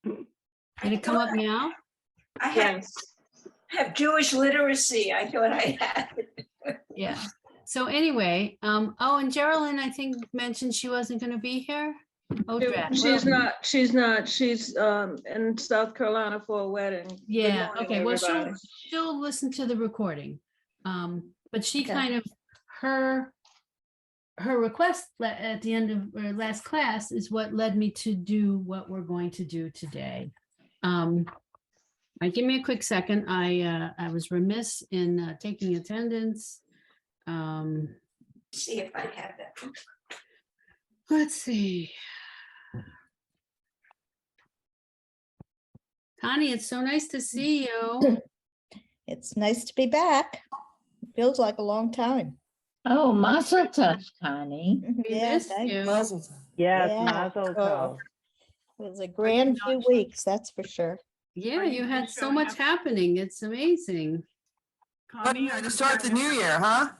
Did it come up now? I have Jewish literacy. I thought I had. Yeah. So anyway, oh, and Geraldine, I think mentioned she wasn't going to be here. Oh, drat. She's not. She's in South Carolina for a wedding. Good Yeah. morning, Okay. Well, everybody. she'll listen to the recording. But she Okay. kind of her request at the end of her last class is what led me to do what we're going to do today. Give me a quick second. I was remiss in taking attendance. See if I have that. Let's see. Connie, it's so nice to see you. It's nice to be back. Feels like a long time. Oh, mazel tov, Connie. We Yeah, missed thanks. you. Yes, Yeah. mazel tov. It was a grand few weeks, that's for sure. Yeah, you had so much happening. It's amazing. What a way to start the new year, huh?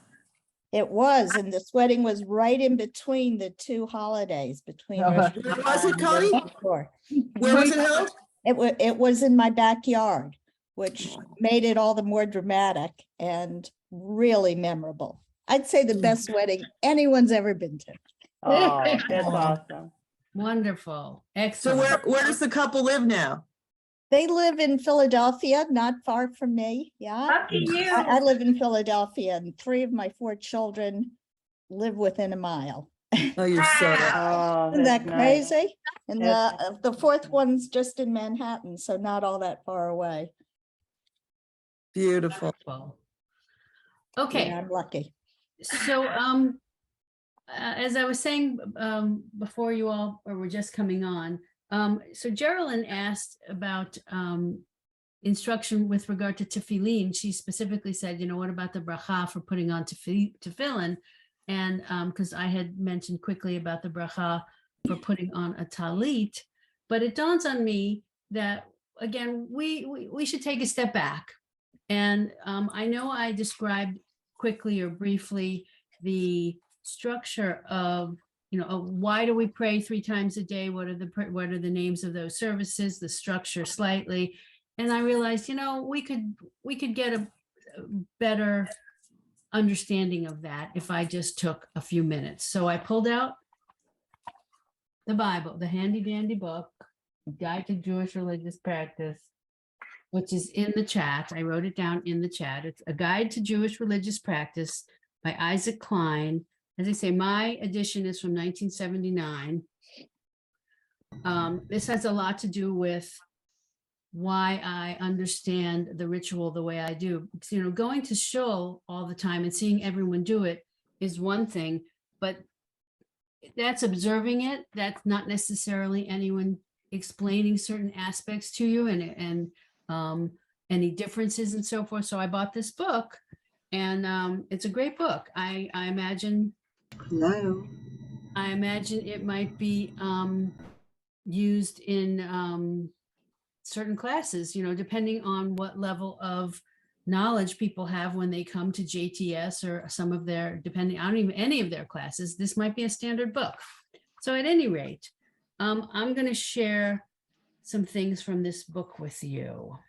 It was, and this wedding was right in between the two holidays, between. Oh, Rosh where was Hashanah it, and Connie? Yom Kippur. Where was it held? It was in my backyard, which made it all the more dramatic and really memorable. I'd say the best wedding anyone's ever been to. Oh, that's awesome. Wonderful. So Excellent. where does the couple live now? They live in Philadelphia, not far from me. Yeah. Lucky you. I live in Philadelphia, and 3 of my 4 children live within a mile. Oh, you're so lucky. Oh, Isn't that that's nice. crazy? And the 4th one's just in Manhattan, so not all that far away. Beautiful. Wonderful. Okay. Yeah, I'm lucky. So, as I was saying before you all were just coming on, so Geraldine asked about instruction with regard to Tefillin. She specifically said, you know, what about the bracha for putting on Tefillin? And because I had mentioned quickly about the bracha for putting on a Talit, but it dawns on me that, again, we should take a step back. And I know I described quickly or briefly the structure of, you know, why do we pray 3 times a day? What are the names of those services? The structure slightly, and I realized, you know, we could get a better understanding of that if I just took a few minutes. So I pulled out the Bible, the handy dandy book, Guide to Jewish Religious Practice, which is in the chat. I wrote it down in the chat. It's A Guide to Jewish Religious Practice by Isaac Klein. As I say, my edition is from 1979. This has a lot to do with why I understand the ritual the way I do. Because, you know, going to shul all the time and seeing everyone do it is one thing, but that's observing it. That's not necessarily anyone explaining certain aspects to you and any differences and so forth. So I bought this book, and it's a great book. I imagine. Hello. I imagine it might be used in certain classes, you know, depending on what level of knowledge people have when they come to JTS or some of their, depending on even any of their classes, this might be a standard book. So at any rate, I'm going to share some things from this book with you.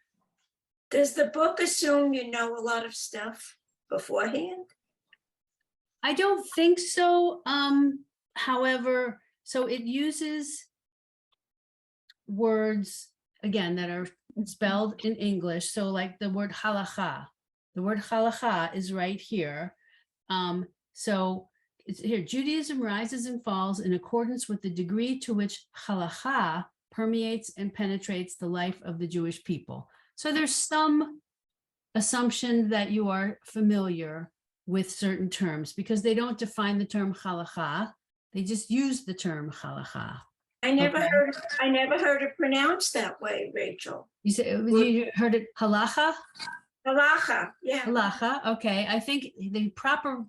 Does the book assume you know a lot of stuff beforehand? I don't think so. However, so it uses words, again, that are spelled in English. So like the word halacha, is right here. So it's here, Judaism rises and falls in accordance with the degree to which halacha permeates and penetrates the life of the Jewish people. So there's some assumption that you are familiar with certain terms because they don't define the term halacha. They just use the term halacha. I never Okay. heard it pronounced that way, Rachel. You said you heard it halacha? Halacha, yeah. Halacha. Okay. I think the proper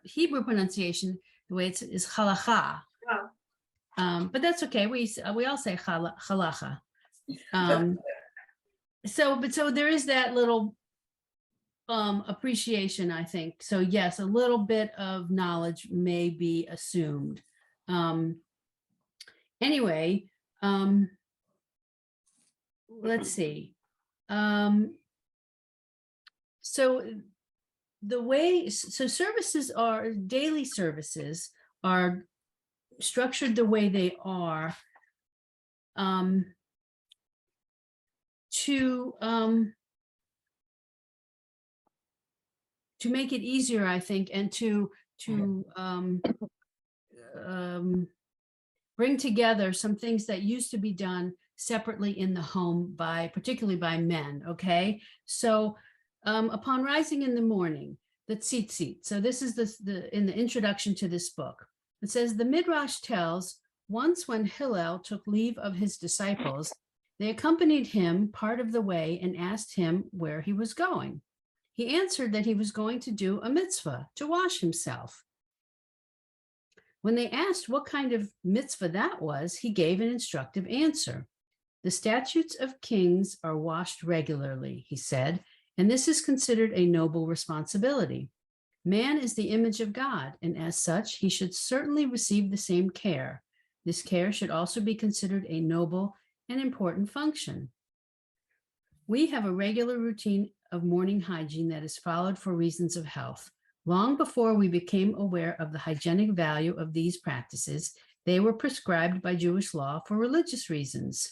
Hebrew pronunciation, the way it's is halacha. Oh. But that's okay. We all say halacha. So there is that little appreciation, I think. So yes, a little bit of knowledge may be assumed. Anyway, let's see. So the way, so services are, daily services are structured the way they are to make it easier, I think, and to bring together some things that used to be done separately in the home particularly by men. Okay, so upon rising in the morning, the tzitzit. So this is in the introduction to this book. It says the Midrash tells, once when Hillel took leave of his disciples, they accompanied him part of the way and asked him where he was going. He answered that he was going to do a mitzvah, to wash himself. When they asked what kind of mitzvah that was, he gave an instructive answer. The statutes of kings are washed regularly, he said, and this is considered a noble responsibility. Man is the image of God, and as such, he should certainly receive the same care. This care should also be considered a noble and important function. We have a regular routine of morning hygiene that is followed for reasons of health. Long before we became aware of the hygienic value of these practices, they were prescribed by Jewish law for religious reasons.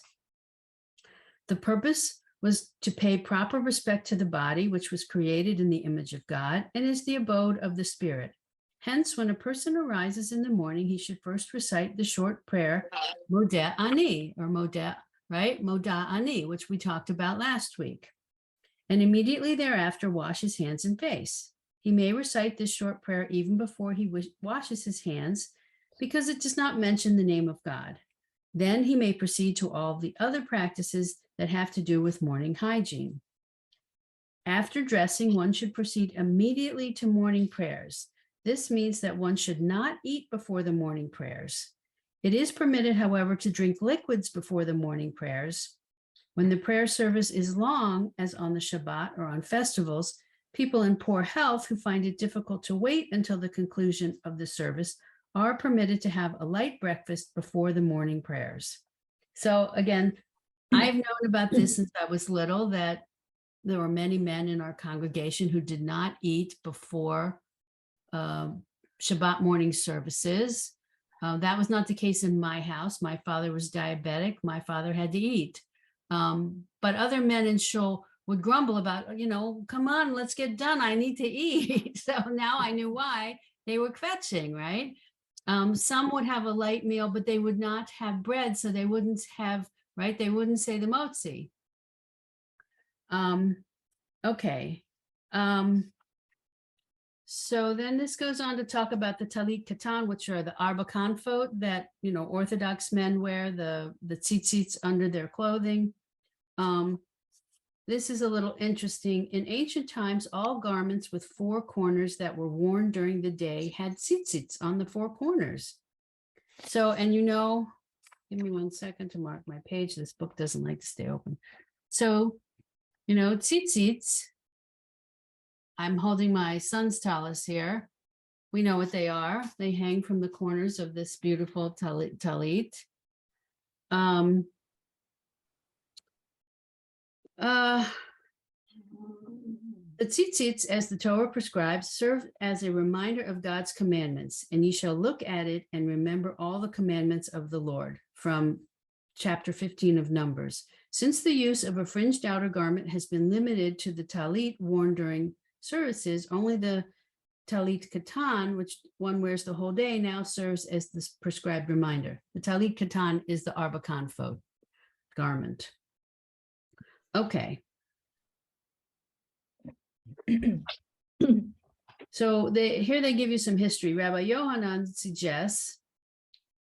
The purpose was to pay proper respect to the body, which was created in the image of God and is the abode of the Spirit. Hence, when a person arises in the morning, he should first recite the short prayer, Modeh Ani, or Modeh, right? Modeh Ani, which we talked about last week. And immediately thereafter, wash his hands and face. He may recite this short prayer even before he washes his hands, because it does not mention the name of God. Then he may proceed to all the other practices that have to do with morning hygiene. After dressing, one should proceed immediately to morning prayers. This means that one should not eat before the morning prayers. It is permitted, however, to drink liquids before the morning prayers. When the prayer service is long, as on the Shabbat or on festivals, people in poor health who find it difficult to wait until the conclusion of the service are permitted to have a light breakfast before the morning prayers. So again, I've known about this since I was little, that there were many men in our congregation who did not eat before Shabbat morning services. That was not the case in my house. My father was diabetic. My father had to eat. But other men in shul would grumble about, come on, let's get done. I need to eat. So now I knew why they were kvetching, right? Some would have a light meal, but they would not have bread. So they wouldn't have, right? They wouldn't say the motzi. Okay. So then this goes on to talk about the Talit Katan, which are the arba kanfot that, Orthodox men wear, the tzitzits under their clothing. This is a little interesting. In ancient times, all garments with four corners that were worn during the day had tzitzits on the four corners. So, and give me 1 second to mark my page. This book doesn't like to stay open. So, tzitzits, I'm holding my son's talis here. We know what they are. They hang from the corners of this beautiful talit. The tzitzits, as the Torah prescribes, serve as a reminder of God's commandments, and ye shall look at it and remember all the commandments of the Lord, from chapter 15 of Numbers. Since the use of a fringed outer garment has been limited to the talit worn during services, only the talit katan, which one wears the whole day, now serves as the prescribed reminder. The talit katan is the arba kanfot garment. Okay. So here they give you some history. Rabbi Yohanan suggests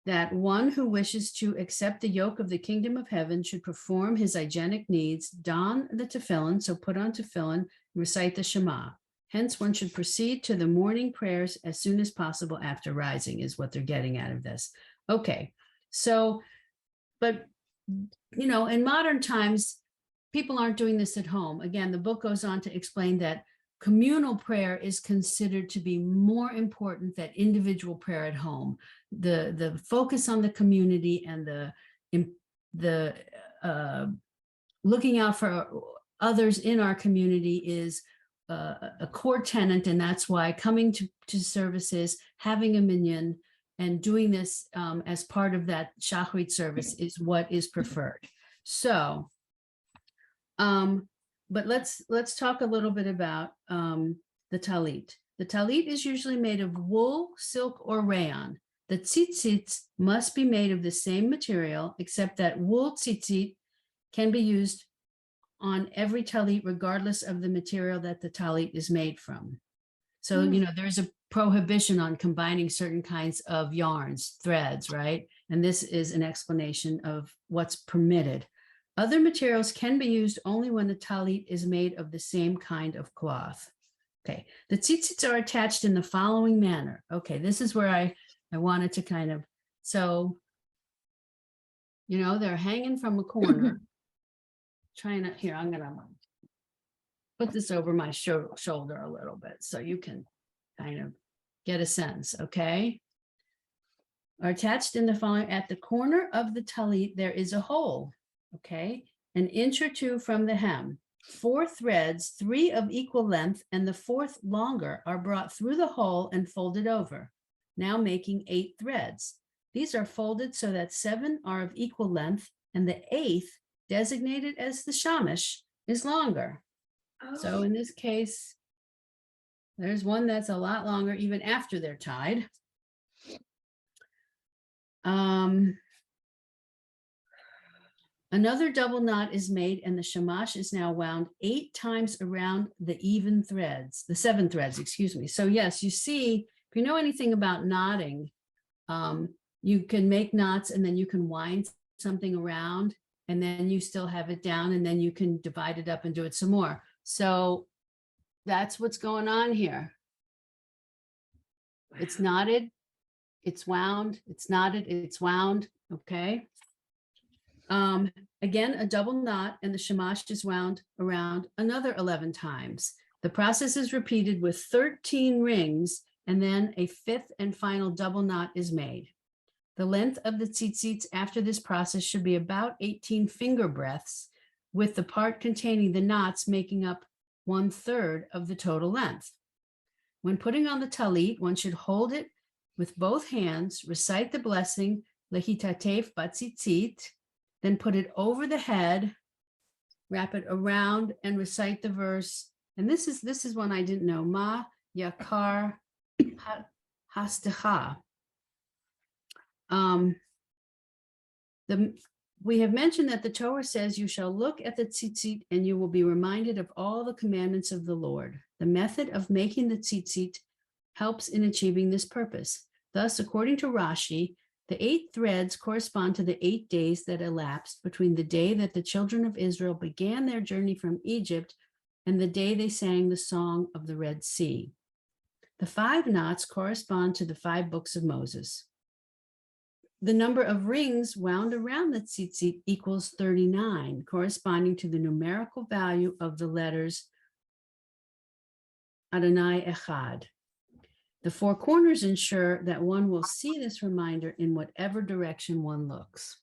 that one who wishes to accept the yoke of the kingdom of heaven should perform his hygienic needs, don the tefillin, so put on tefillin, recite the Shema. Hence, one should proceed to the morning prayers as soon as possible after rising, is what they're getting out of this. Okay, so, but, in modern times, people aren't doing this at home. Again, the book goes on to explain that communal prayer is considered to be more important than individual prayer at home. The focus on the community and the looking out for others in our community is a core tenet, and that's why coming to services, having a minyan, and doing this as part of that Shachrit service is what is preferred. So, but let's talk a little bit about the talit. The talit is usually made of wool, silk, or rayon. The tzitzits must be made of the same material, except that wool tzitzit can be used on every talit, regardless of the material that the talit is made from. So, there's a prohibition on combining certain kinds of yarns, threads, right? And this is an explanation of what's permitted. Other materials can be used only when the talit is made of the same kind of cloth. Okay, the tzitzits are attached in the following manner. Okay, this is where I wanted to kind of, so, they're hanging from a corner. Trying to, here, I'm gonna put this over my shoulder a little bit so you can kind of get a sense, okay? Are attached in the following, at the corner of the talit, there is a hole, okay? 1 inch or 2 from the hem. 4 threads, 3 of equal length, and the 4th longer are brought through the hole and folded over, now making 8 threads. These are folded so that 7 are of equal length, and the 8th, designated as the shamish, is longer. So in this case, there's one that's a lot longer even after they're tied. Another double knot is made, and the shamash is now wound 8 times around the 7 threads, excuse me. So yes, you see, if you know anything about knotting, you can make knots and then you can wind something around, and then you still have it down, and then you can divide it up and do it some more. So that's what's going on here. It's knotted, it's wound, it's knotted, it's wound, okay? Again, a double knot, and the shamash is wound around another 11 times. The process is repeated with 13 rings, and then a 5th and final double knot is made. The length of the tzitzits after this process should be about 18 finger breadths, with the part containing the knots making up 1/3 of the total length. When putting on the talit, one should hold it with both hands, recite the blessing, lehitatef batzitzit, then put it over the head, wrap it around, and recite the verse. And this is one I didn't know. Ma yakar hastecha. We have mentioned that the Torah says, you shall look at the tzitzit and you will be reminded of all the commandments of the Lord. The method of making the tzitzit helps in achieving this purpose. Thus, according to Rashi, the 8 threads correspond to the 8 days that elapsed between the day that the children of Israel began their journey from Egypt and the day they sang the song of the Red Sea. The 5 knots correspond to the 5 books of Moses. The number of rings wound around the tzitzit equals 39, corresponding to the numerical value of the letters Adonai Echad. The 4 corners ensure that one will see this reminder in whatever direction one looks.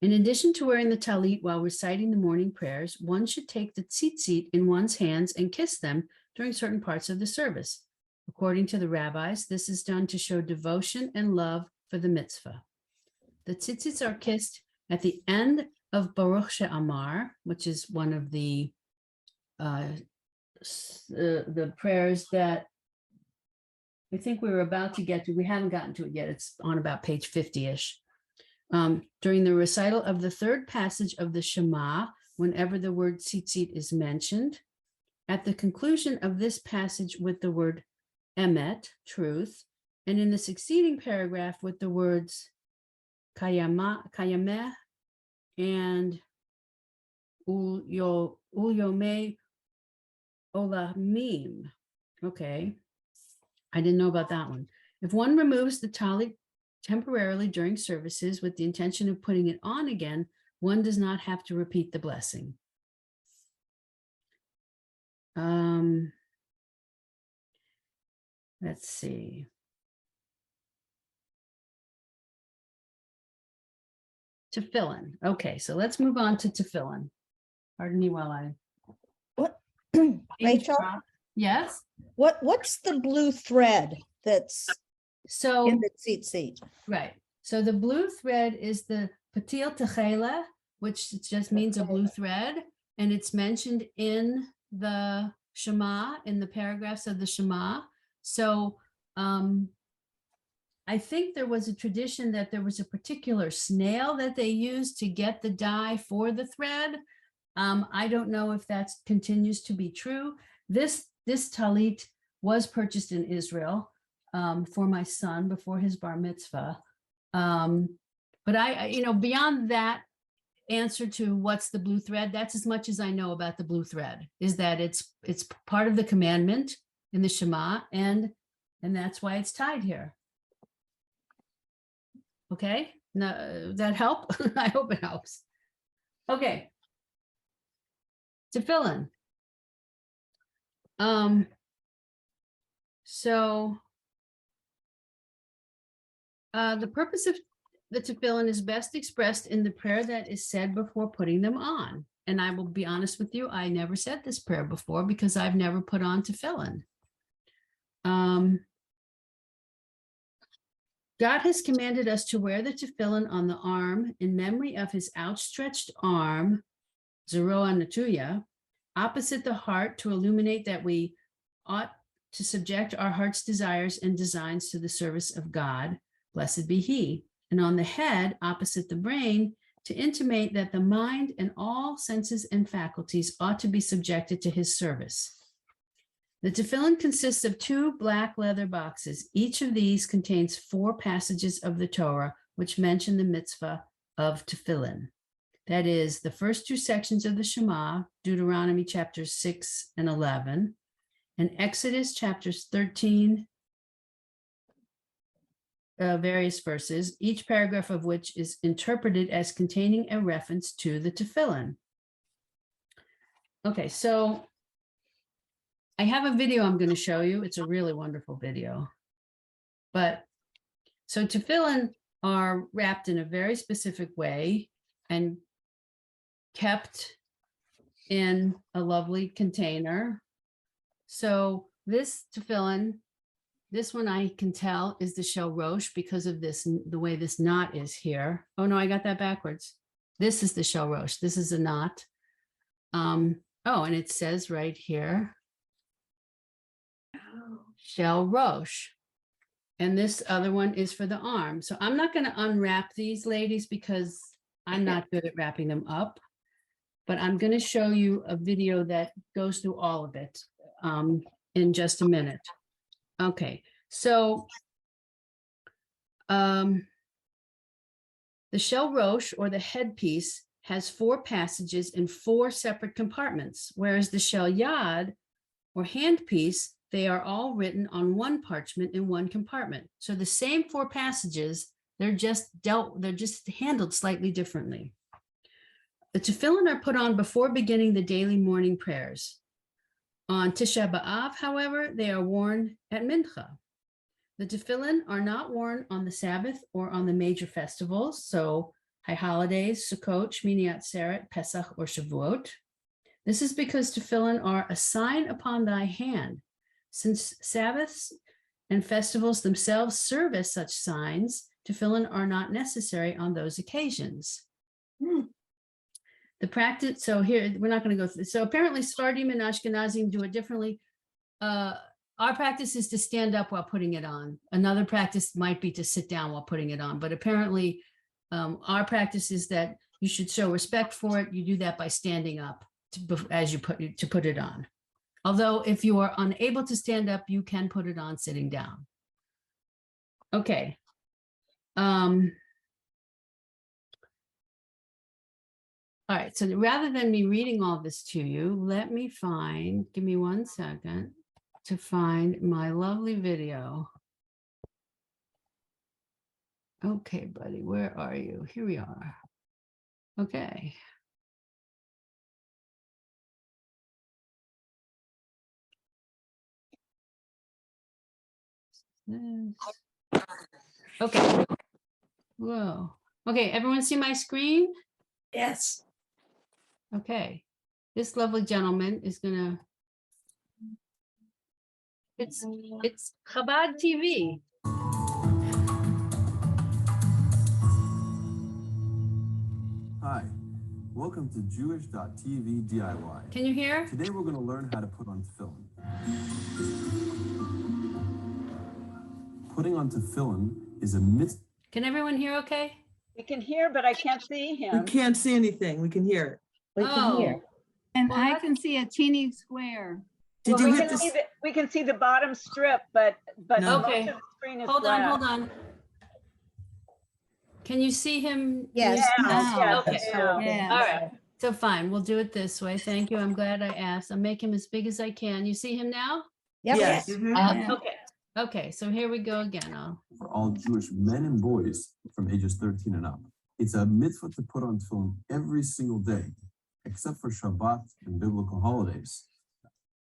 In addition to wearing the talit while reciting the morning prayers, one should take the tzitzit in one's hands and kiss them during certain parts of the service. According to the rabbis, this is done to show devotion and love for the mitzvah. The tzitzits are kissed at the end of Baruch She'amar, which is one of the prayers that I think we were about to get to. We haven't gotten to it yet. It's on about page 50-ish. During the recital of the 3rd passage of the Shema, whenever the word tzitzit is mentioned, at the conclusion of this passage with the word emet, truth, and in the succeeding paragraph with the words kayameh and ulyomei olamim. Okay, I didn't know about that one. If one removes the talit temporarily during services with the intention of putting it on again, one does not have to repeat the blessing. Let's see. Tefillin. Okay, so let's move on to tefillin. Pardon me while I. What, Rachel, Yes, what's the blue thread that's so, in the tzitzit? right. So the blue thread is the patil techela, which just means a blue thread. And it's mentioned in the Shema, in the paragraphs of the Shema. So I think there was a tradition that there was a particular snail that they used to get the dye for the thread. I don't know if that continues to be true. This talit was purchased in Israel for my son before his bar mitzvah. But I, beyond that answer to what's the blue thread, that's as much as I know about the blue thread, is that it's part of the commandment in the Shema, and that's why it's tied here. Okay, no, that help? I hope it helps. Okay. Tefillin. So the purpose of the tefillin is best expressed in the prayer that is said before putting them on. And I will be honest with you, I never said this prayer before because I've never put on tefillin. God has commanded us to wear the tefillin on the arm in memory of his outstretched arm, Zeroa Natuya, opposite the heart to illuminate that we ought to subject our heart's desires and designs to the service of God, blessed be he, and on the head, opposite the brain, to intimate that the mind and all senses and faculties ought to be subjected to his service. The tefillin consists of 2 black leather boxes. Each of these contains 4 passages of the Torah, which mention the mitzvah of tefillin. That is, the first 2 sections of the Shema, Deuteronomy chapters 6 and 11, and Exodus chapters 13, various verses, each paragraph of which is interpreted as containing a reference to the tefillin. Okay, so I have a video I'm going to show you. It's a really wonderful video. But so tefillin are wrapped in a very specific way and kept in a lovely container. So this tefillin, this one I can tell is the shel rosh because of this, the way this knot is here. Oh no, I got that backwards. This is the shel rosh. This is a knot. Oh, and it says right here, shel rosh. And this other one is for the arm. So I'm not going to unwrap these, ladies, because I'm not good at wrapping them up. But I'm going to show you a video that goes through all of it in just a minute. Okay, so the shel rosh, or the headpiece, has 4 passages in 4 separate compartments, whereas the shel yad, or handpiece, they are all written on one parchment in one compartment. So the same 4 passages, they're just handled slightly differently. The tefillin are put on before beginning the daily morning prayers. On Tisha B'Av, however, they are worn at Mincha. The tefillin are not worn on the Sabbath or on the major festivals, so high holidays, Sukkot, Shmini Atzeret, Pesach, or Shavuot. This is because tefillin are a sign upon thy hand. Since Sabbaths and festivals themselves serve as such signs, tefillin are not necessary on those occasions. The practice, so here, we're not going to go through. So apparently Sephardim and Ashkenazim do it differently. Our practice is to stand up while putting it on. Another practice might be to sit down while putting it on. But apparently our practice is that you should show respect for it. You do that by standing up as you put it on. Although if you are unable to stand up, you can put it on sitting down. Okay. All right, so rather than me reading all this to you, let me give me 1 second to find my lovely video. Okay, buddy, where are you? Here we are. Okay. Okay. Whoa. Okay, everyone see my screen? Yes. Okay, this lovely gentleman is gonna. It's Chabad TV. Hi, welcome to Jewish.tv DIY. Can you hear? Today we're going to learn how to put on tefillin. Putting on tefillin is a myth. Can everyone hear okay? We can hear, but I can't see We him. can't see anything. We can hear it. We can hear. And Well, I that's- can see a teeny square. Did Well, you we hit can see this? we can see the bottom strip, but No. most Okay. of the screen is Hold on, black. hold on. Can you see him? Yes. Yeah, Okay. yeah. Yeah. All right, so fine, we'll do it this way. Thank you. I'm glad I asked. I'll make him as big as I can. You see him now? Yep. Yes. Yeah. Okay. Okay, so here we go again. For all Jewish men and boys from ages 13 and up. It's a mitzvah to put on tefillin every single day, except for Shabbat and biblical holidays.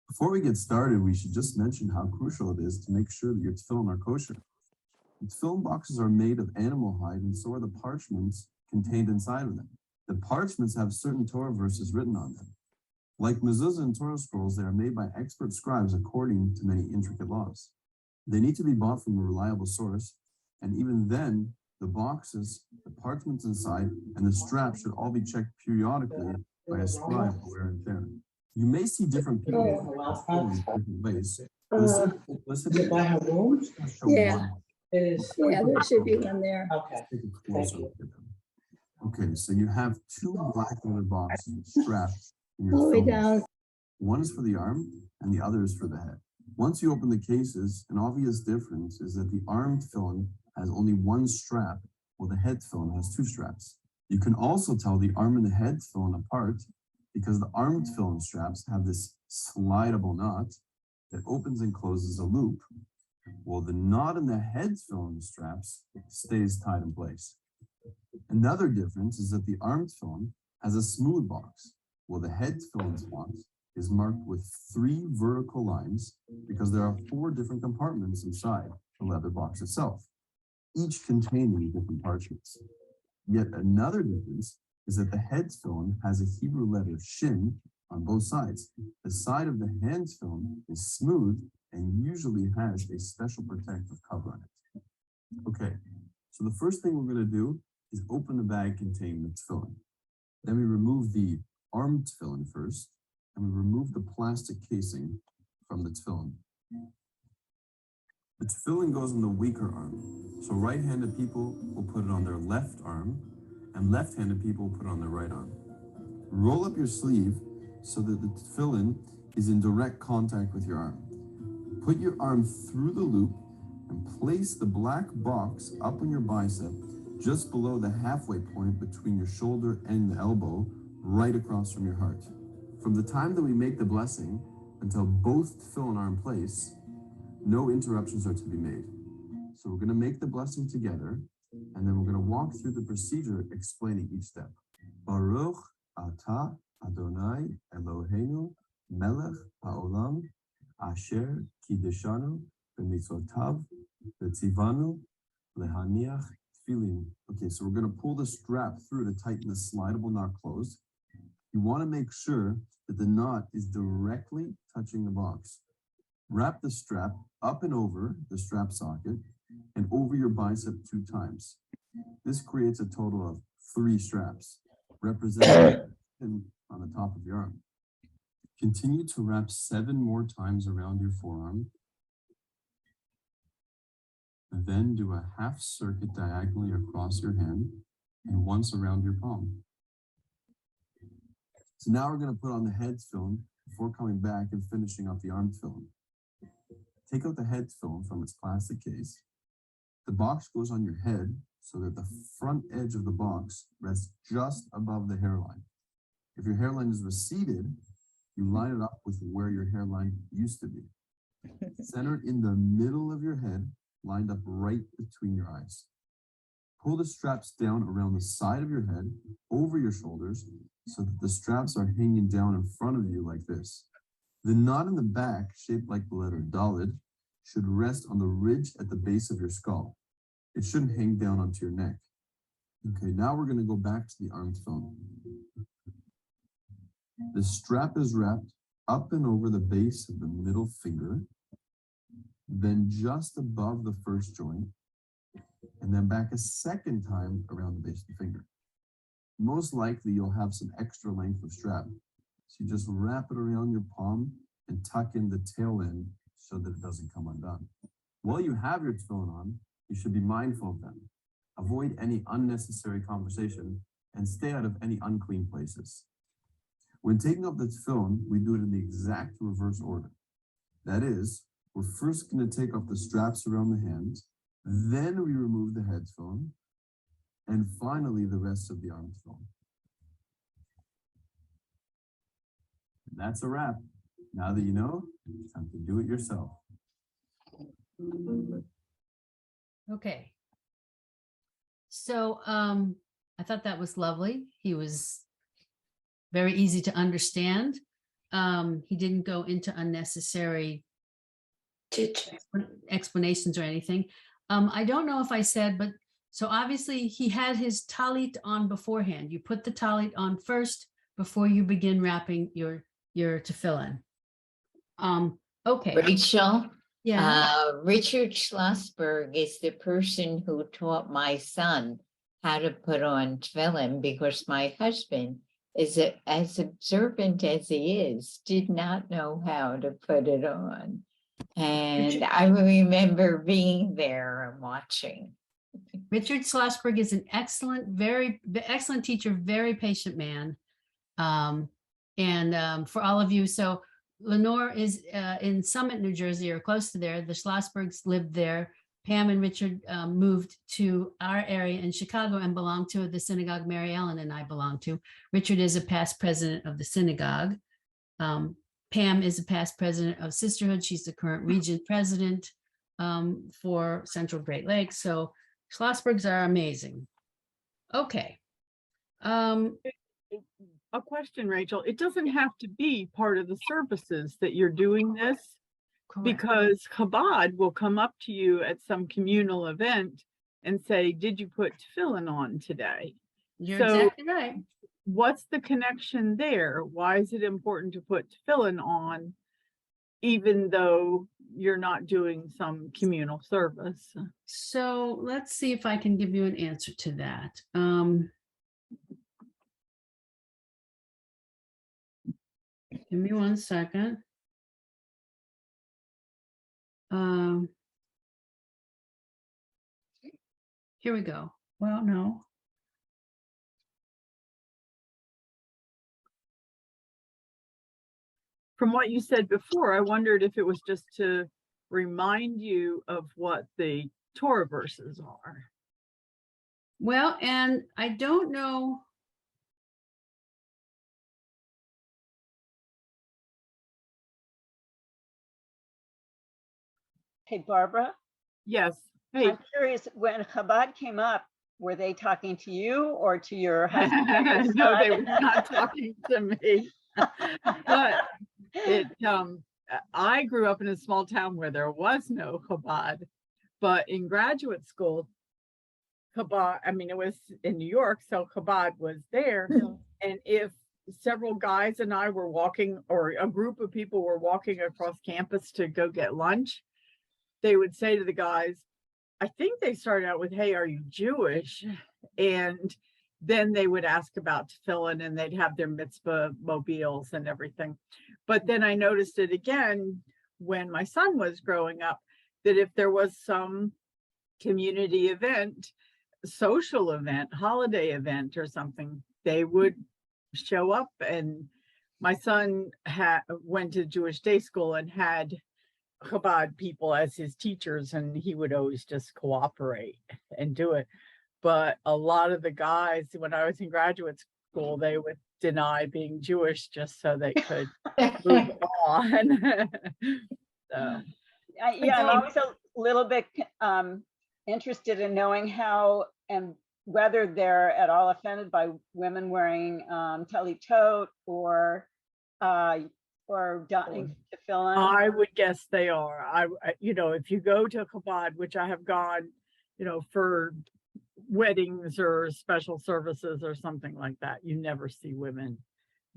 Before we get started, we should just mention how crucial it is to make sure that your tefillin are kosher. The tefillin boxes are made of animal hide, and so are the parchments contained inside of them. The parchments have certain Torah verses written on them. Like mezuzah and Torah scrolls, they are made by expert scribes according to many intricate laws. They need to be bought from a reliable source, and even then, the boxes, the parchments inside, and the straps should all be checked periodically by a scribe for wear and tear. You may see different people in different ways. For the sake of simplicity, I'm gonna show one. Yeah, there should be one there. Let's take a closer look at them. Okay, so you have two black leather boxes strapped in your All the way tefillin. down. One is for the arm and the other is for the head. Once you open the cases, an obvious difference is that the arm tefillin has only one strap, while the head tefillin has two straps. You can also tell the arm and the head tefillin apart because the arm tefillin straps have this slidable knot that opens and closes a loop, while the knot in the head tefillin straps stays tied in place. Another difference is that the arm tefillin has a smooth box, while the head tefillin's box is marked with 3 vertical lines because there are 4 different compartments inside the leather box itself, each containing different parchments. Yet another difference is that the head tefillin has a Hebrew letter shin on both sides. The side of the hand tefillin is smooth and usually has a special protective cover on it. Okay, so the first thing we're going to do is open the bag containing the tefillin. Then we remove the arm tefillin first, and we remove the plastic casing from the tefillin. The tefillin goes on the weaker arm, so right-handed people will put it on their left arm, and left-handed people will put it on their right arm. Roll up your sleeve so that the tefillin is in direct contact with your arm. Put your arm through the loop and place the black box up on your bicep, just below the halfway point between your shoulder and the elbow, right across from your heart. From the time that we make the blessing until both tefillin are in place, no interruptions are to be made. So we're going to make the blessing together, and then we're going to walk through the procedure explaining each step. Baruch atah Adonai Eloheinu melech haolam asher kideshanu b'mitzvotav v'tzivanu lehaniach tefillin. Okay, so we're going to pull the strap through to tighten the slidable knot closed. You want to make sure that the knot is directly touching the box. Wrap the strap up and over the strap socket and over your bicep 2 times. This creates a total of 3 straps, representing on the top of your arm. Continue to wrap 7 more times around your forearm. Then do a half circuit diagonally across your hand and once around your palm. So now we're going to put on the head tefillin before coming back and finishing up the arm tefillin. Take out the head tefillin from its plastic case. The box goes on your head so that the front edge of the box rests just above the hairline. If your hairline is receded, you line it up with where your hairline used to be. Centered in the middle of your head, lined up right between your eyes. Pull the straps down around the side of your head, over your shoulders, so that the straps are hanging down in front of you like this. The knot in the back, shaped like the letter Talit, should rest on the ridge at the base of your skull. It shouldn't hang down onto your neck. Okay, now we're going to go back to the arm tefillin. The strap is wrapped up and over the base of the middle finger, then just above the first joint, and then back a second time around the base of the finger. Most likely you'll have some extra length of strap. So you just wrap it around your palm and tuck in the tail end so that it doesn't come undone. While you have your tefillin on, you should be mindful of them. Avoid any unnecessary conversation and stay out of any unclean places. When taking off the tefillin, we do it in the exact reverse order. That is, we're first going to take off the straps around the hands, then we remove the head tefillin, and finally the rest of the arm tefillin. That's a wrap. Now that you know, it's time to do it yourself. Okay. So I thought that was lovely. He was very easy to understand. He didn't go into unnecessary explanations or anything. I don't know if I said, but so obviously he had his talit on beforehand. You put the talit on first before you begin wrapping your tefillin. Okay. Rachel, Yeah. Richard Schlossberg is the person who taught my son how to put on tefillin, because my husband is as observant as he is, did not know how to put it on. And I remember being there and watching. Richard Schlossberg is an excellent, very excellent teacher, very patient man. For all of you, so Lenore is in Summit, New Jersey, or close to there. The Schlossbergs lived there. Pam and Richard moved to our area in Chicago and belonged to the synagogue Mary Ellen and I belong to. Richard is a past president of the synagogue. Pam is a past president of Sisterhood. She's the current region president for Central Great Lakes. So Schlossbergs are amazing. Okay. A question, Rachel. It doesn't have to be part of the services that you're doing this, Correct. because Chabad will come up to you at some communal event and say, did you put tefillin on today? You're So exactly right. what's the connection there? Why is it important to put tefillin on, even though you're not doing some communal service? So let's see if I can give you an answer to that. Give me 1 second. Here we go. Well, no. From what you said before, I wondered if it was just to remind you of what the Torah verses are. Well, and I don't know. Hey, Barbara, Yes. Hey, I'm curious, when Chabad came up, were they talking to you or to your husband? or your no, they son? were not talking to me. But I grew up in a small town where there was no Chabad, but in graduate school, Chabad, I mean, it was in New York, so Chabad was there. And if several guys and I were walking, or a group of people were walking across campus to go get lunch, they would say to the guys, I think they started out with, hey, are you Jewish? And then they would ask about tefillin, and they'd have their mitzvah mobiles and everything. But then I noticed it again when my son was growing up, that if there was some community event, social event, holiday event or something, they would show up. And my son went to Jewish day school and had Chabad people as his teachers, and he would always just cooperate and do it. But a lot of the guys, when I was in graduate school, they would deny being Jewish just so they could move on. So, Yeah, I'm always a little bit interested in knowing how and whether they're at all offended by women wearing talit tote or donning tefillin. I would guess they are. I if you go to Chabad, which I have gone, for weddings or special services or something like that. You never see women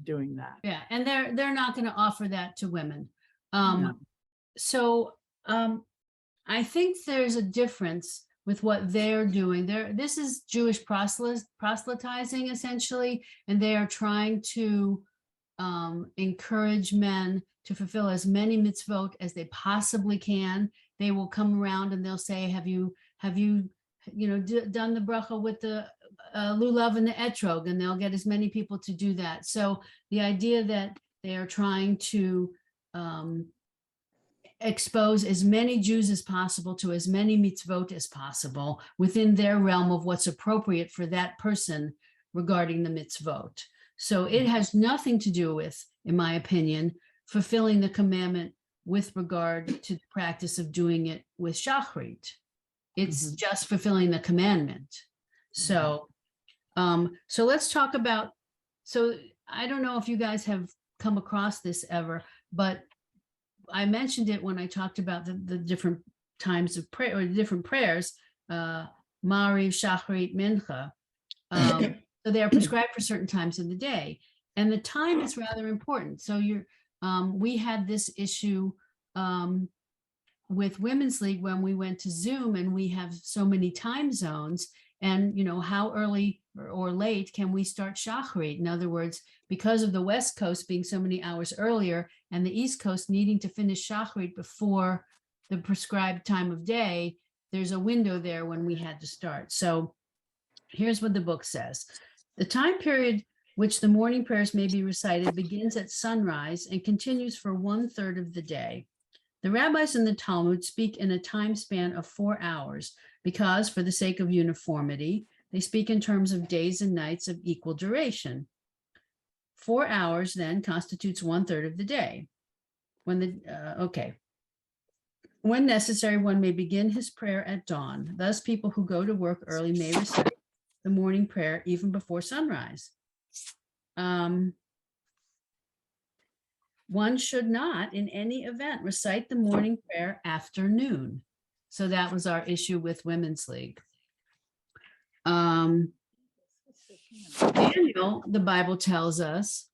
doing that. Yeah, and they're not going to offer that to women. No. So I think there's a difference with what they're doing. This is Jewish proselytizing essentially, and they are trying to encourage men to fulfill as many mitzvot as they possibly can. They will come around and they'll say, have you done the bracha with the lulav and the etrog, and they'll get as many people to do that. So the idea that they are trying to expose as many Jews as possible to as many mitzvot as possible within their realm of what's appropriate for that person regarding the mitzvot. So it has nothing to do with, in my opinion, fulfilling the commandment with regard to the practice of doing it with shachrit. It's just fulfilling the commandment. So, so let's talk about, so I don't know if you guys have come across this ever, but I mentioned it when I talked about the different times of prayer or the different prayers, Mariv, Shachrit, Mincha. So they are prescribed for certain times of the day, and the time is rather important. So we had this issue with Women's League when we went to Zoom, and we have so many time zones, and how early or late can we start Shachrit? In other words, because of the West Coast being so many hours earlier and the East Coast needing to finish Shachrit before the prescribed time of day, there's a window there when we had to start. So here's what the book says. The time period which the morning prayers may be recited begins at sunrise and continues for 1/3 of the day. The rabbis in the Talmud speak in a time span of 4 hours because, for the sake of uniformity, they speak in terms of days and nights of equal duration. 4 hours then constitutes 1/3 of the day. When necessary, one may begin his prayer at dawn. Thus, people who go to work early may recite the morning prayer even before sunrise. One should not, in any event, recite the morning prayer after noon. So that was our issue with Women's League. Daniel, the Bible tells us,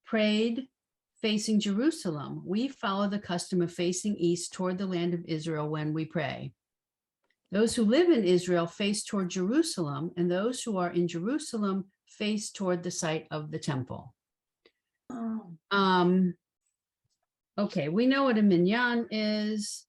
prayed facing Jerusalem. We follow the custom of facing east toward the land of Israel when we pray. Those who live in Israel face toward Jerusalem, and those who are in Jerusalem face toward the site of the temple. Okay, we know what a minyan is.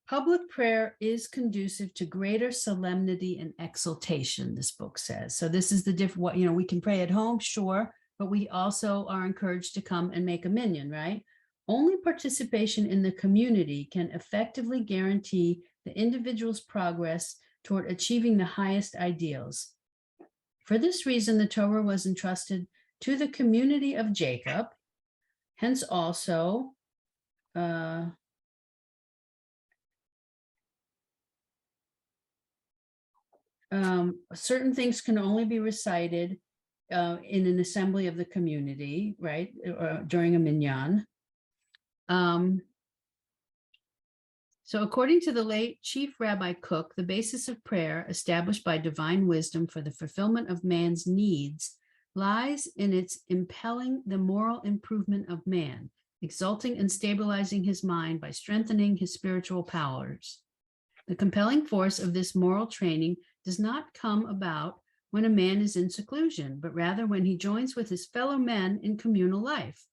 Public prayer is conducive to greater solemnity and exaltation, this book says. So this is the different, we can pray at home, sure, but we also are encouraged to come and make a minyan, right? Only participation in the community can effectively guarantee the individual's progress toward achieving the highest ideals. For this reason, the Torah was entrusted to the community of Jacob, hence also certain things can only be recited in an assembly of the community, right, during a minyan. So according to the late Chief Rabbi Cook, the basis of prayer established by divine wisdom for the fulfillment of man's needs lies in its impelling the moral improvement of man, exalting and stabilizing his mind by strengthening his spiritual powers. The compelling force of this moral training does not come about when a man is in seclusion, but rather when he joins with his fellow men in communal life.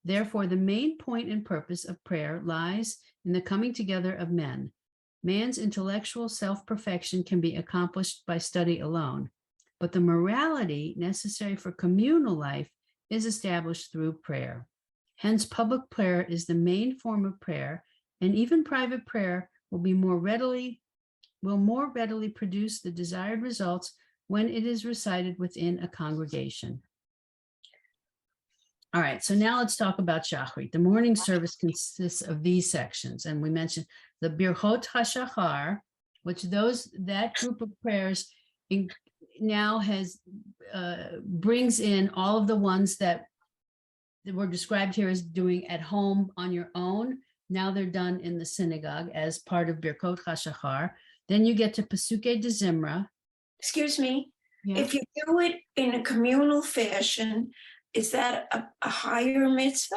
Therefore, the main point and purpose of prayer lies in the coming together of men. Man's intellectual self-perfection can be accomplished by study alone, but the morality necessary for communal life is established through prayer. Hence, public prayer is the main form of prayer, and even private prayer will more readily produce the desired results when it is recited within a congregation. All right, so now let's talk about Shachrit. The morning service consists of these sections, and we mentioned the Birchot HaShachar, which that group of prayers now brings in all of the ones that were described here as doing at home on your own. Now they're done in the synagogue as part of Birkot HaShachar. Then you get to Pesukei de Zimra. Excuse me, Yeah. if you do it in a communal fashion, is that a higher mitzvah?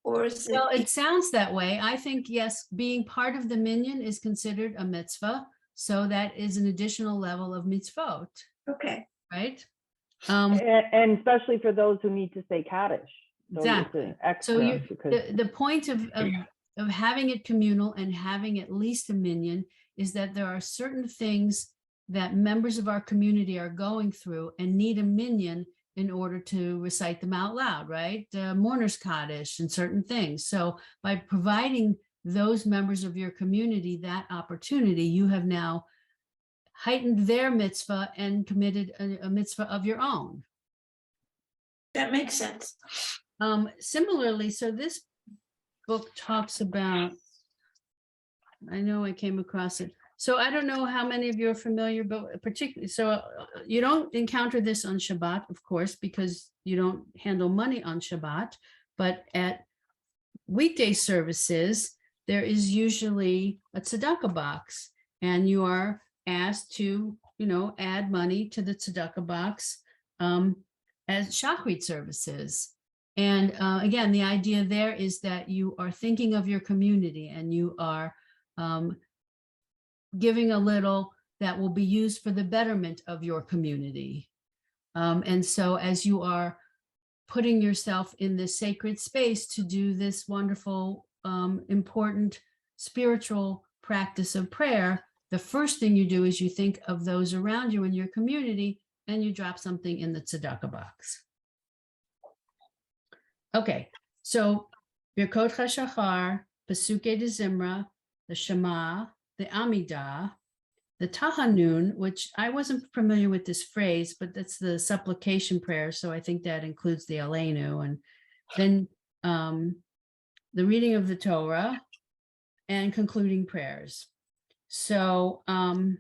Or is it? Well, it sounds that way. I think, yes, being part of the minyan is considered a mitzvah. So that is an additional level of mitzvot, Okay, right? And especially for those who need to say Kaddish. So it's Exactly. an extra So because the point of having it communal and having at least a minyan is that there are certain things that members of our community are going through and need a minyan in order to recite them out loud, right? Mourner's Kaddish and certain things. So by providing those members of your community that opportunity, you have now heightened their mitzvah and committed a mitzvah of your own. that makes sense. Similarly, so this book talks about, I know I came across it. So I don't know how many of you are familiar, but particularly, so you don't encounter this on Shabbat, of course, because you don't handle money on Shabbat, but at weekday services, there is usually a tzedakah box, and you are asked to, add money to the tzedakah box as shachrit services. And again, the idea there is that you are thinking of your community and you are giving a little that will be used for the betterment of your community. And so as you are putting yourself in this sacred space to do this wonderful, important spiritual practice of prayer, the first thing you do is you think of those around you in your community and you drop something in the tzedakah box. Okay, so Birkot HaShachar, Pesukei de Zimra, the Shema, the Amidah, the Tahanun, which I wasn't familiar with this phrase, but that's the supplication prayer. So I think that includes the Aleinu, and then the reading of the Torah and concluding prayers. So I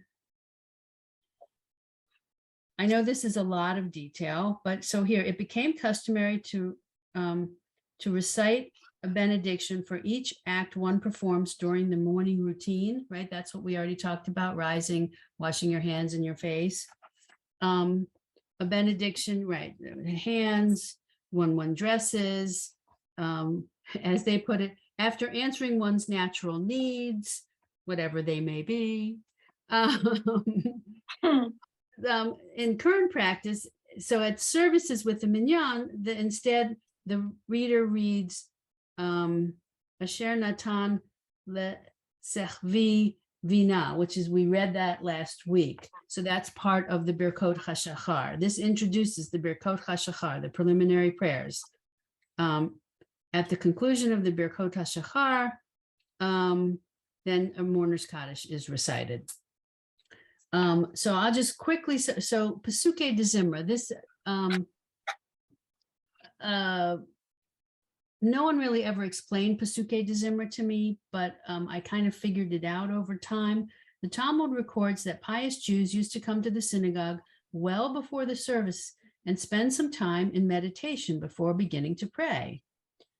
know this is a lot of detail, but so here it became customary to recite a benediction for each act one performs during the morning routine, right? That's what we already talked about, rising, washing your hands and your face. A benediction, right? Hands, when one dresses, as they put it, after answering one's natural needs, whatever they may be. In current practice, so at services with the minyan, instead the reader reads Asher Natan LeSechvi Vina, which is, we read that last week. So that's part of the Birkot HaShachar. This introduces the Birkot HaShachar, the preliminary prayers. At the conclusion of the Birkot HaShachar, then a mourner's Kaddish is recited. So I'll just quickly, so Pesukei de Zimra, this, no one really ever explained Pesukei de Zimra to me, but I kind of figured it out over time. The Talmud records that pious Jews used to come to the synagogue well before the service and spend some time in meditation before beginning to pray.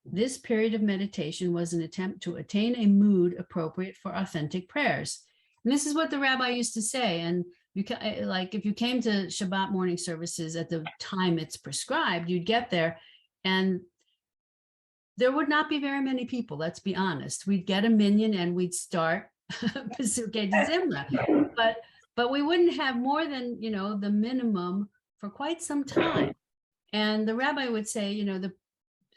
This period of meditation was an attempt to attain a mood appropriate for authentic prayers. And this is what the rabbi used to say. And you can, like, if you came to Shabbat morning services at the time it's prescribed, you'd get there and there would not be very many people, let's be honest. We'd get a minyan and we'd start Pesukei de Zimra, but we wouldn't have more than, the minimum for quite some time. And the rabbi would say,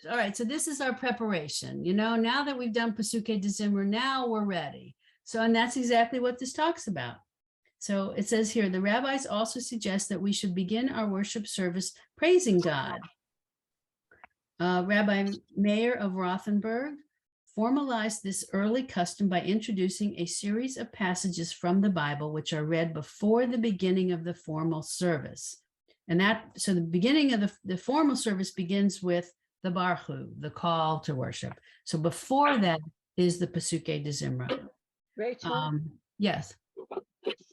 all right, so this is our preparation, now that we've done Pesukei de Zimra, now we're ready. So, and that's exactly what this talks about. So it says here, the rabbis also suggest that we should begin our worship service praising God. Rabbi Meir of Rothenburg formalized this early custom by introducing a series of passages from the Bible, which are read before the beginning of the formal service. And so the beginning of the formal service begins with the Barchu, the call to worship. So before that is the Pesukei de Zimra. Rachel, Yes.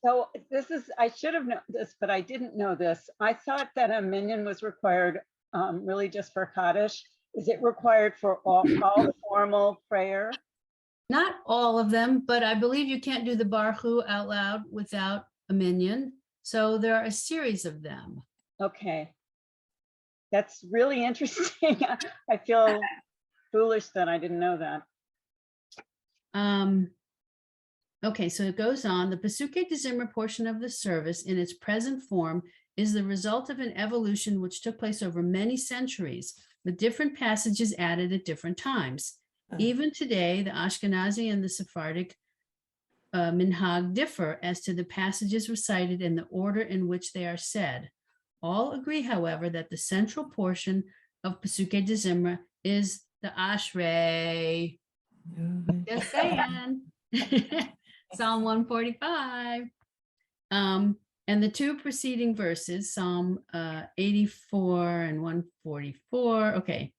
So this is, I should have known this, but I didn't know this. I thought that a minyan was required really just for Kaddish. Is it required for all formal prayer? Not all of them, but I believe you can't do the Baruch Hu out loud without a minyan. So there are a series of them. Okay. That's really interesting. I feel foolish that I didn't know that. Okay, so it goes on. The Pesukei D'Zimra portion of the service in its present form is the result of an evolution which took place over many centuries, with different passages added at different times. Even today, the Ashkenazi and the Sephardic minhag differ as to the passages recited and the order in which they are said. All agree, however, that the central portion of Pesukei D'Zimra is the Ashrei. Just saying. Psalm 145. And the two preceding verses, Psalm 84 and 144. Okay.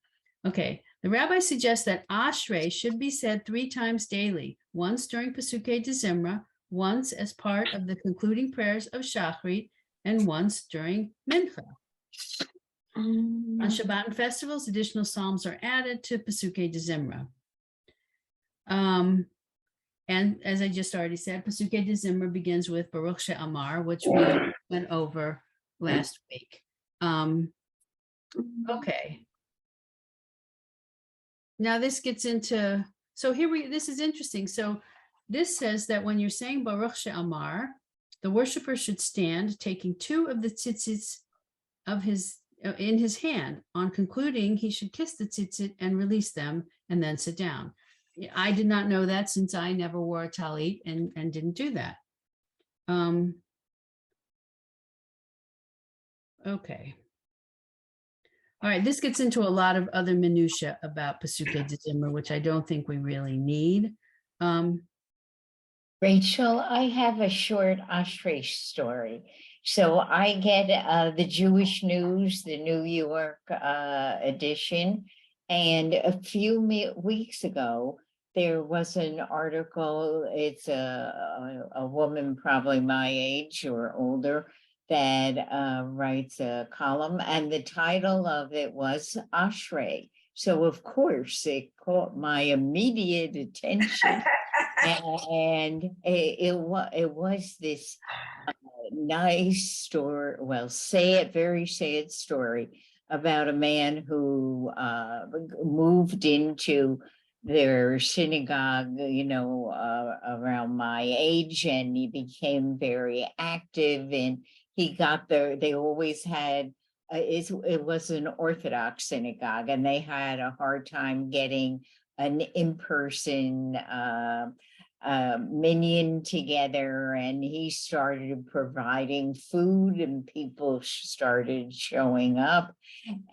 The rabbi suggests that Ashrei should be said 3 times daily, once during Pesukei D'Zimra, once as part of the concluding prayers of Shachrit, and once during Mincha. On Shabbat and festivals, additional psalms are added to Pesukei D'Zimra. And as I just already said, Pesukei D'Zimra begins with Baruch She'amar, which we went over last week. Okay. Now this gets into, so this is interesting. So this says that when you're saying Baruch She'amar, the worshiper should stand, taking 2 of the tzitzits of in his hand. On concluding, he should kiss the tzitzit and release them, and then sit down. I did not know that, since I never wore a talit and didn't do that. Okay. All right, this gets into a lot of other minutia about Pesukei D'Zimra, which I don't think we really need. Rachel, I have a short Ashrei story. So I get the Jewish News, the New York edition, and a few weeks ago, there was an article. It's a woman probably my age or older that writes a column, and the title of it was Ashrei. So of course it caught my immediate attention. And it was this nice story, well, very sad story about a man who moved into their synagogue, around my age, and he became very active, and he got there. They always had, it was an Orthodox synagogue, and they had a hard time getting an in-person minyan together, and he started providing food, and people started showing up.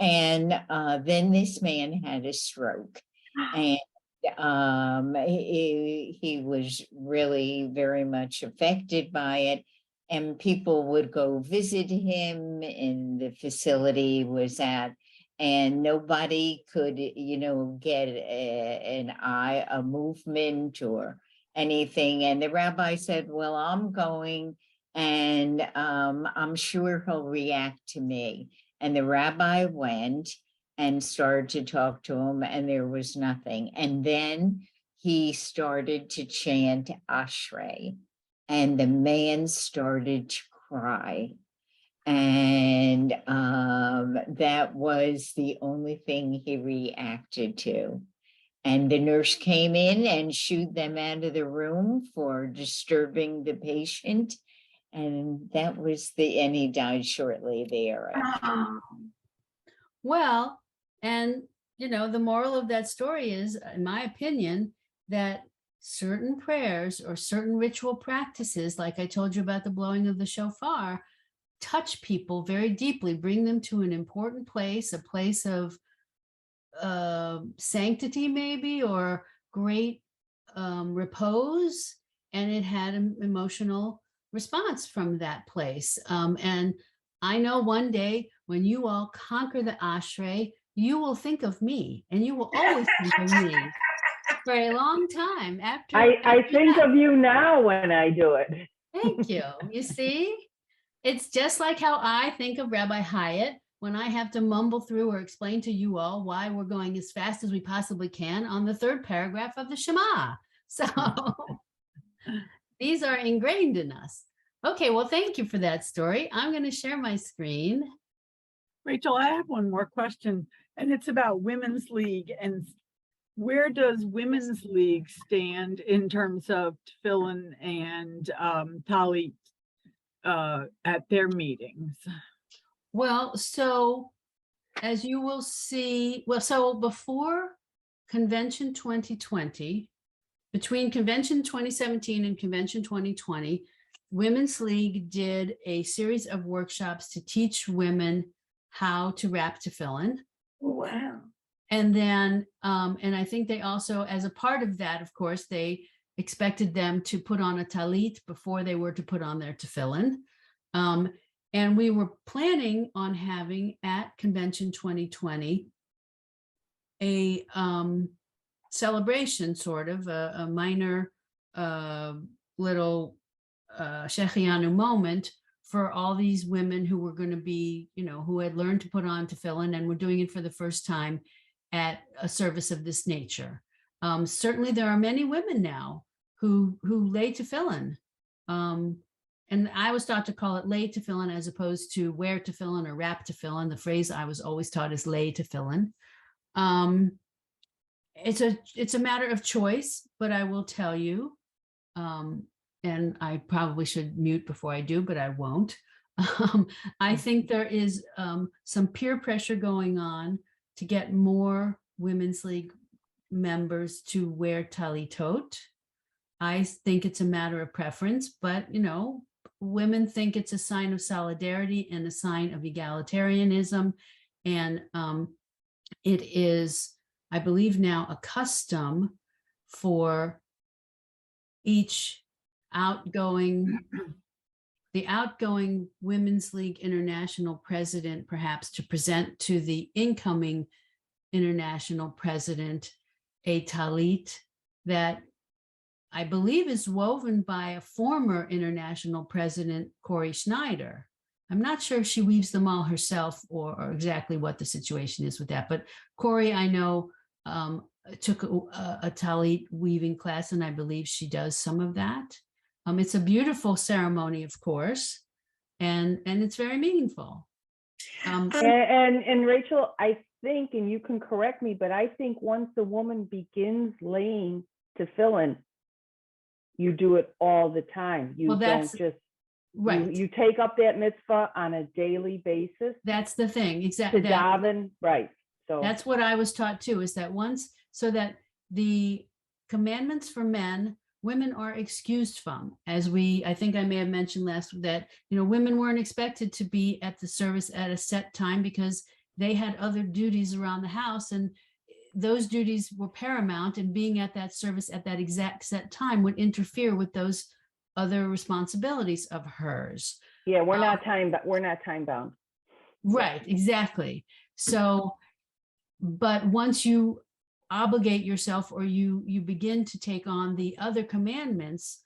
And then this man had a stroke, and he was really very much affected by it, and people would go visit him in the facility was at, and nobody could, get a movement or anything. And the rabbi said, well, I'm going, and I'm sure he'll react to me. And the rabbi went and started to talk to him, and there was nothing. And then he started to chant Ashrei, and the man started to cry. And that was the only thing he reacted to. And the nurse came in and shooed them out of the room for disturbing the patient. And that was and he died shortly thereafter. Well, and the moral of that story is, in my opinion, that certain prayers or certain ritual practices, like I told you about the blowing of the shofar, touch people very deeply, bring them to an important place, a place of sanctity maybe, or great repose, and it had an emotional response from that place. And I know one day when you all conquer the Ashrei, you will think of me, and you will always think of me for a long time after. I think of you now when I do it. Thank you. You see, it's just like how I think of Rabbi Hyatt when I have to mumble through or explain to you all why we're going as fast as we possibly can on the third paragraph of the Shema. So these are ingrained in us. Okay, well, thank you for that story. I'm going to share my screen. Rachel, I have one more question, and it's about Women's League. And where does Women's League stand in terms of Tefillin and Talit at their meetings? Well, so as you will see, well, so before Convention 2020, between Convention 2017 and Convention 2020, Women's League did a series of workshops to teach women how to wrap tefillin. Wow. And then, and I think they also, as a part of that, of course, they expected them to put on a talit before they were to put on their tefillin. And we were planning on having at Convention 2020 a celebration, sort of a minor little Shechianu moment for all these women who were going to be, you know, who had learned to put on tefillin and were doing it for the first time at a service of this nature. Certainly there are many women now who lay tefillin. And I was taught to call it lay tefillin as opposed to wear tefillin or wrap tefillin. The phrase I was always taught is lay tefillin. It's a matter of choice, but I will tell you, and I probably should mute before I do, but I won't. I think there is some peer pressure going on to get more Women's League members to wear talitot. I think it's a matter of preference, but you know, women think it's a sign of solidarity and a sign of egalitarianism. And it is, I believe now, a custom for each the outgoing Women's League International president perhaps to present to the incoming international president a talit that I believe is woven by a former international president, Corey Schneider. I'm not sure if she weaves them all herself or exactly what the situation is with that, but Corey, I know, took a talit weaving class, and I believe she does some of that. It's a beautiful ceremony, of course, and it's very meaningful. And Rachel, I think, and you can correct me, but I think once the woman begins laying tefillin, you do it all the time. You don't just, right. You take up that mitzvah on a daily basis. That's the thing, exactly. To daven, right. So that's what I was taught too, is that once, so that the commandments for men, women are excused from, as I think I may have mentioned last, that, you know, women weren't expected to be at the service at a set time because they had other duties around the house, and those duties were paramount, and being at that service at that exact set time would interfere with those other responsibilities of hers. Yeah, we're not time bound. Right, exactly. So, but once you obligate yourself or you begin to take on the other commandments,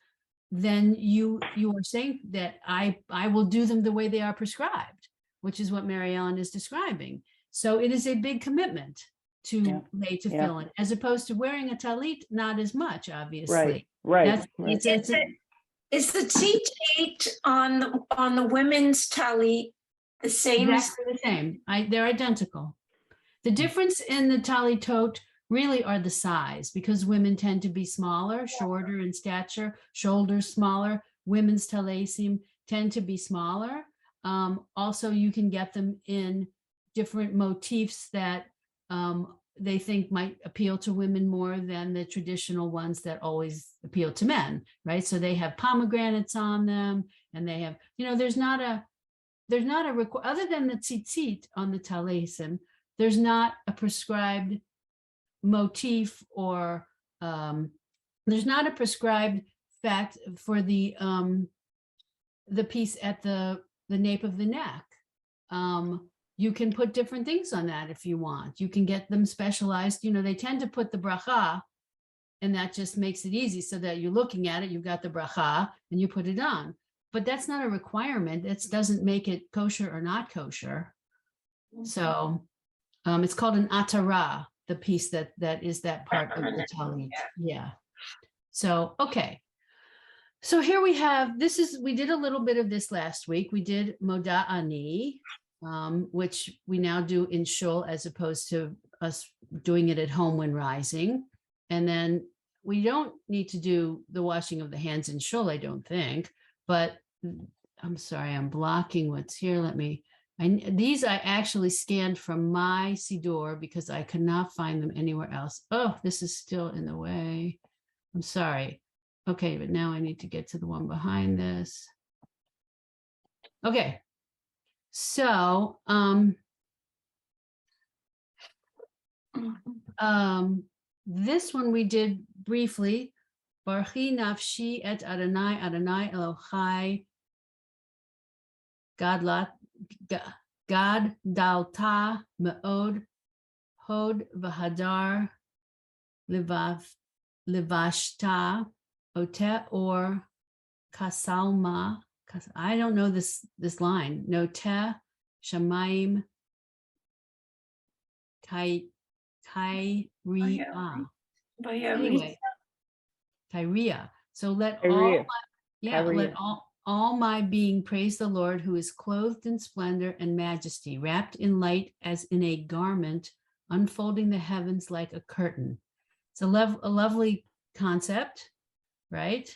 then you are saying that I will do them the way they are prescribed, which is what Mary Ellen is describing. So it is a big commitment to lay tefillin, as opposed to wearing a talit, not as much, obviously. Right. Is the tzitzit on the women's talit the same? Exactly the same. They're identical. The difference in the talitot really are the size, because women tend to be smaller, shorter in stature, shoulders smaller. Women's talesim tend to be smaller. Also, you can get them in different motifs that they think might appeal to women more than the traditional ones that always appeal to men, right? So they have pomegranates on them, and they have, you know, there's not a other than the tzitzit on the talesim, there's not a prescribed motif, or there's not a prescribed fact for the piece at the nape of the neck. You can put different things on that if you want. You can get them specialized. You know, they tend to put the bracha And that just makes it easy so that you're looking at it, you've got the bracha and you put it on. But that's not a requirement. It doesn't make it kosher or not kosher. So it's called an atara, the piece that is that part of the talit. Yeah. So, okay. So here we have, we did a little bit of this last week. We did Moda Ani, which we now do in shul as opposed to us doing it at home when rising. And then we don't need to do the washing of the hands in shul, I don't think, but I'm sorry, I'm blocking what's here. These I actually scanned from my Siddur because I could not find them anywhere else. Oh, this is still in the way. I'm sorry. Okay, but now I need to get to the one behind this. Okay. So, this one we did briefly. Barchi nafshi et Adonai, Adonai Elohai, God dalta me'od, hod v'hadar, livashta, ote or kasalma. I don't know this line. Note shamayim Tyria. Anyway, Tyria. So let all my being praise the Lord, who is clothed in splendor and majesty, wrapped in light as in a garment, unfolding the heavens like a curtain. It's a lovely concept, right?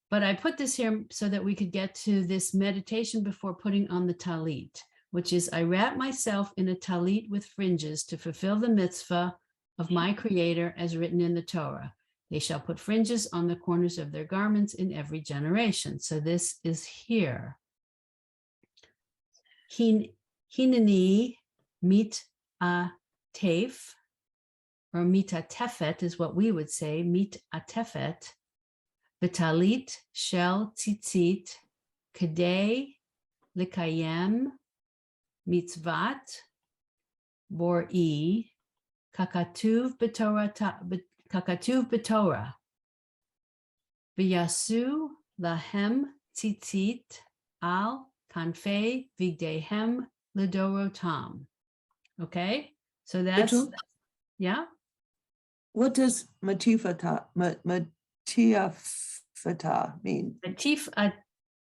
But I put this here so that we could get to this meditation before putting on the talit, which is I wrap myself in a talit with fringes to fulfill the mitzvah of my creator as written in the Torah. They shall put fringes on the corners of their garments in every generation. So this is here. Hineni mit a tef, or mit a tefet is what we would say, mit a tefet, betalit shel tzitzit, kedei likayem mitzvat bor'i, kakatuv b'Torah, v'yasu lahem tzitzit al kanfei vigdehem ledorotam. Okay, so that's, yeah. What does matifata mean?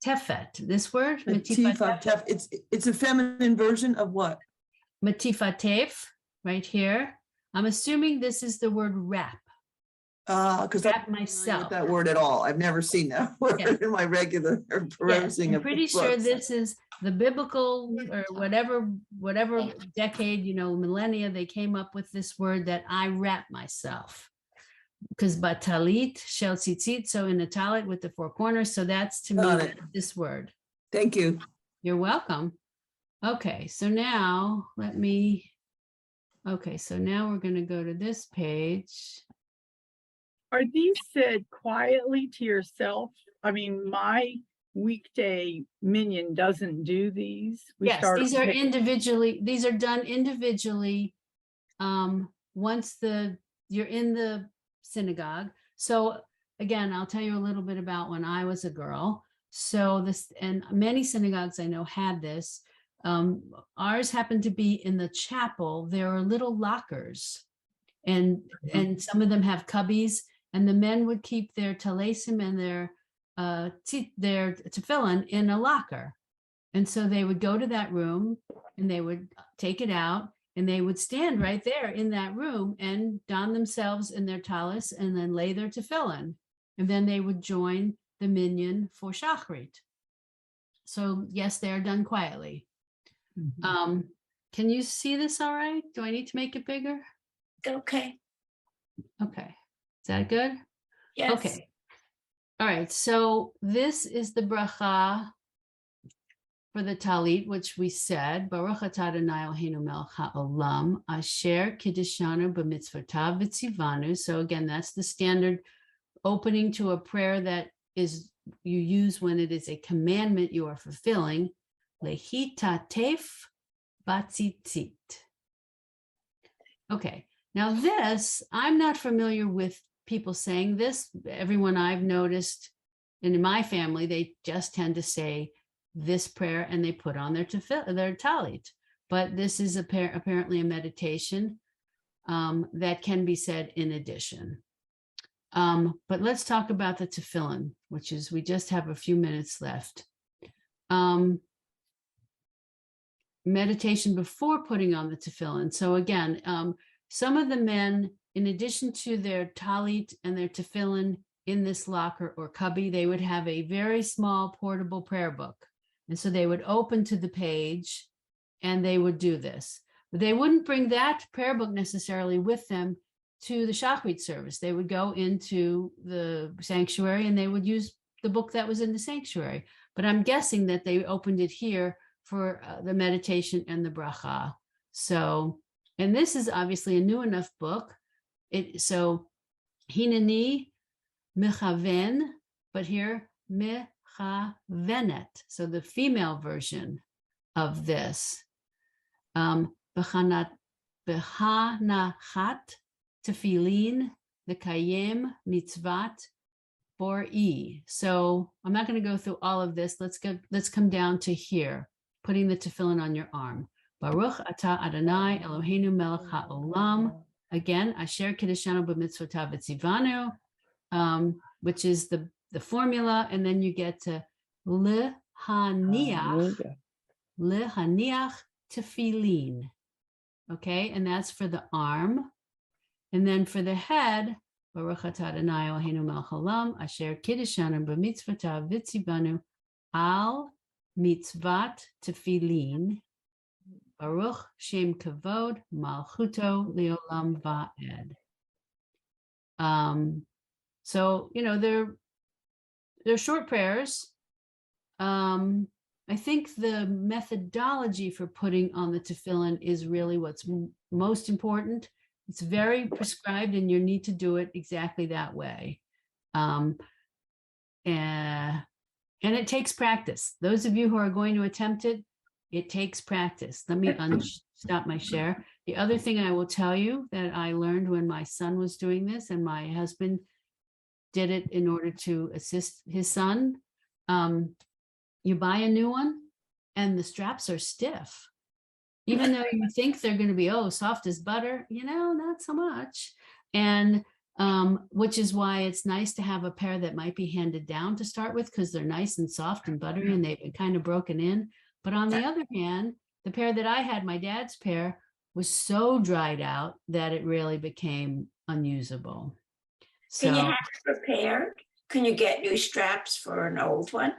Tefet, this word, it's a feminine version of what? Matifatef, right here. I'm assuming this is the word wrap. Because I Wrap myself. that word at all. I've never seen that word in my regular perusing. I'm of pretty sure books. this is the biblical or whatever decade, millennia, they came up with this word that I wrap myself. Because batalit shel tzitzit, so in a talit with the four corners. So that's to me this word. Thank you. You're welcome. Okay, so now so now we're going to go to this page. Are these said quietly to yourself? I mean, my weekday minion doesn't do these. Yes, these are done individually. Once you're in the synagogue. So again, I'll tell you a little bit about when I was a girl. So and many synagogues I know had this. Ours happened to be in the chapel. There are little lockers, and some of them have cubbies, and the men would keep their talesim and their tefillin in a locker. And so they would go to that room and they would take it out and they would stand right there in that room and don themselves in their talis and then lay their tefillin. And then they would join the minyan for Shachrit. So yes, they are done quietly. Can you see this all right? Do I need to make it bigger? Okay. Okay. Is that good? Yes. Okay. All right. So this is the bracha for the talit, which we said, Baruch atah Adonai Eloheinu melech haolam, asher kiddeshanu b'mitzvotav v'tzivanu. So again, that's the standard opening to a prayer that you use when it is a commandment you are fulfilling. Lehitatef batzitzit. Okay, now this, I'm not familiar with people saying this. Everyone I've noticed, and in my family, they just tend to say this prayer and they put on their talit. But this is apparently a meditation that can be said in addition. But let's talk about the tefillin, which is, we just have a few minutes left. Meditation before putting on the tefillin. So again, some of the men, in addition to their talit and their tefillin in this locker or cubby, they would have a very small portable prayer book. And so they would open to the page and they would do this. But they wouldn't bring that prayer book necessarily with them to the Shachrit service. They would go into the sanctuary and they would use the book that was in the sanctuary. But I'm guessing that they opened it here for the meditation and the bracha. So, and this is obviously a new enough book. So, Hineni mechaven, but here mechavenet. So the female version of this. Behanachat tefillin lekayem mitzvat bor'i. So I'm not going to go through all of this. Let's come down to here, putting the tefillin on your arm. Baruch atah Adonai Eloheinu melech haolam. Again, asher kiddushanu b'mitzvotav v'tzivanu, which is the formula, and then you get to lehaniach tefillin. Okay, and that's for the arm. And then for the head, Baruch atah Adonai Eloheinu melech haolam, asher kiddushanu b'mitzvotav v'tzivanu al mitzvat tefillin, Baruch Shem Kavod Malchuto Leolam Va'ed. So, they're short prayers. I think the methodology for putting on the tefillin is really what's most important. It's very prescribed and you need to do it exactly that way. And it takes practice. Those of you who are going to attempt it, it takes practice. Let me stop my share. The other thing I will tell you that I learned when my son was doing this, and my husband did it in order to assist his son. You buy a new one and the straps are stiff. Even though you think they're going to be, soft as butter, not so much. And which is why it's nice to have a pair that might be handed down to start with, because they're nice and soft and buttery and they've been kind of broken in. But on the other hand, the pair that I had, my dad's pair, was so dried out that it really became unusable. So, Can you have it repaired? Can you get new straps for an old one?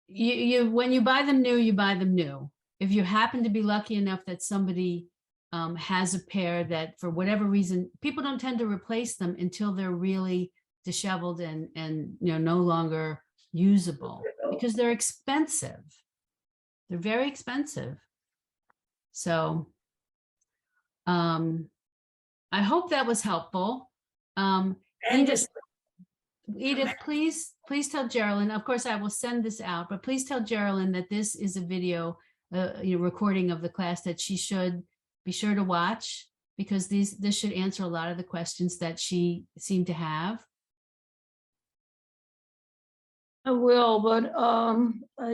You when you buy them new, you buy them new. If you happen to be lucky enough that somebody has a pair that, for whatever reason, people don't tend to replace them until they're really disheveled and no longer usable, because they're expensive. They're very expensive. So I hope that was helpful. Edith, please tell Geraldine, of course I will send this out, but please tell Geraldine that this is a video recording of the class that she should be sure to watch, because this should answer a lot of the questions that she seemed to have. I will, but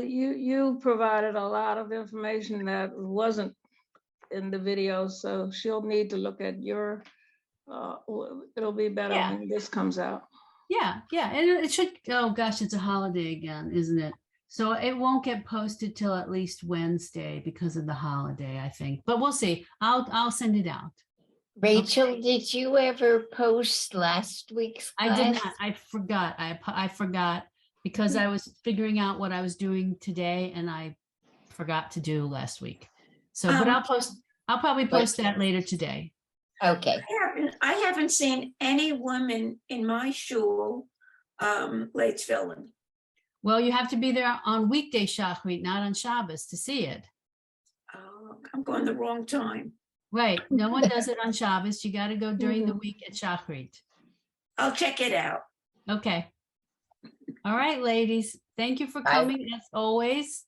you provided a lot of information that wasn't in the video, so she'll need to look at your, it'll be better when this comes out. Yeah, and it should, oh gosh, it's a holiday again, isn't it? So it won't get posted till at least Wednesday because of the holiday, I think. But we'll see. I'll send it out. Rachel, did you ever post last week's class? I did not. I forgot. I forgot because I was figuring out what I was doing today, and I forgot to do last week. So, but I'll probably post that later today. Okay. I haven't seen any women in my shul late tefillin. Well, you have to be there on weekday Shachrit, not on Shabbos, to see it. Oh, I'm going the wrong time. Right. No one does it on Shabbos. You got to go during the week at Shachrit. I'll check it out. Okay. All right, ladies. Thank you for coming as always.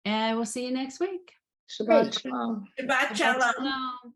And we'll see you next week. Shabbat shalom. Shabbat shalom.